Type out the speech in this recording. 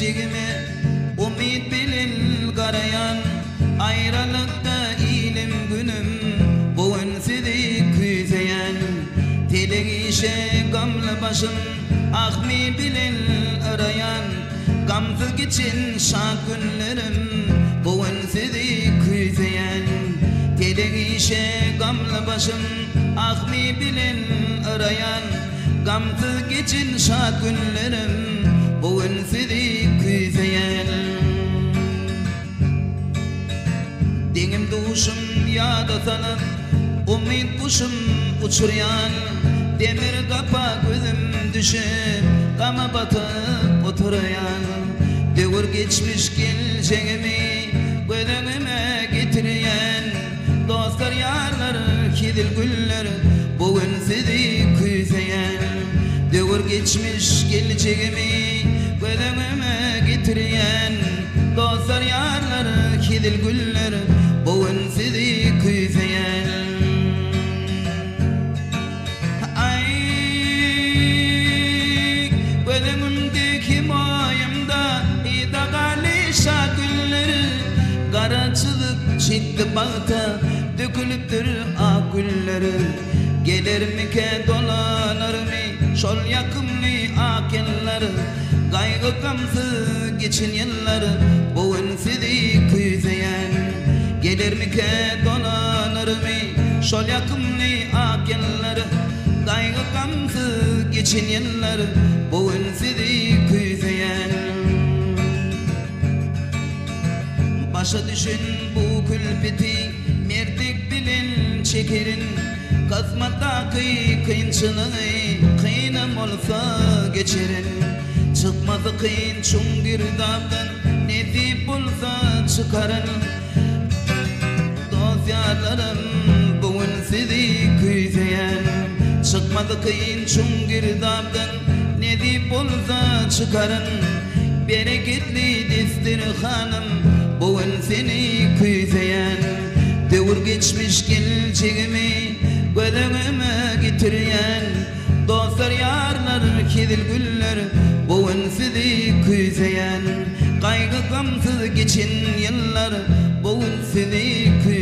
geleceğime umid bilen garayan, ayrılıkta ilim günüm bugün sizi küzeyen. Telegişe gamlı başım ahmi bilen arayan, gamsız geçin şad günlerim bugün sizi küzeyen. Telegişe gamlı başım ahmi bilen arayan, gamsız geçin şad günlerim bugün sizi küzeyen. Dengim duşum yada sanıp umid kuşum uçuryan, demir kapa gözüm düşüp kama batıp oturayan. Devir geçmiş geleceğimi gözüme getiriyen, dostlar yarlar kidil güller bugün sizi küzeyen. Devir geçmiş geleceğimi gözüme getiriyen, dostlar yarlar kidil güller bugün sizi küzeyen. Ay gözümdeki mayımda idagali şakülleri, karaçılık çıktı bağda dökülüptür ak gülleri. Gelir mi ke dolanır mı şol yakımlı ak yılları, kaygı gamsız geçin yılları bugün sizi küzeyen. Gelir mi ke dolanır mı şol yakımlı ak yılları, kaygı gamsız geçin yılları bugün sizi küzeyen. Başa düşün bu külfeti merdik bilen çekerin, kazmada kıyınçılığı kıyınım olsa geçerin. Çıkmazı kıyın çun girdabdan nezip bulsa çıkarın. Dosyarlarım bugün sizi küzeyen. Çıkmazı kıyın çun girdabdan nezip bulsa çıkarın. Bereketli destirhanım bugün seni küzeyen. Devir geçmiş geleceğimi gözüme getiriyen, dostlar yarlar kidil güller bugün sizi küzeyen. Kaygı gamsız geçin yıllar bugün sizi küzeyen.